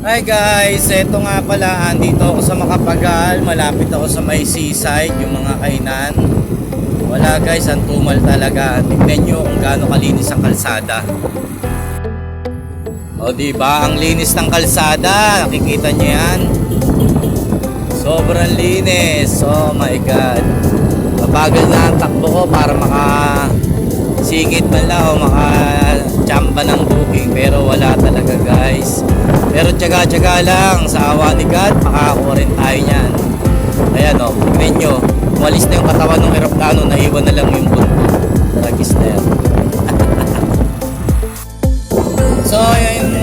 Hi guys, eto nga pala, andito ako sa Macapagal, malapit ako sa may seaside, yung mga kainan. Wala guys, ang tumal talaga. Tignan nyo kung gaano kalinis ang kalsada. O diba, ang linis ng kalsada, nakikita nyo yan. Sobrang linis, oh my god. Mabagal na ang takbo ko para singit man lang o makachamba ng booking, pero wala talaga guys. Pero tiyaga-tiyaga lang, sa awa ni God makakuha rin tayo nyan. Ayan o, tignan nyo, umalis na yung katawan ng eroplano, naiwan na lang yung buntot. Tragis na yan. So yun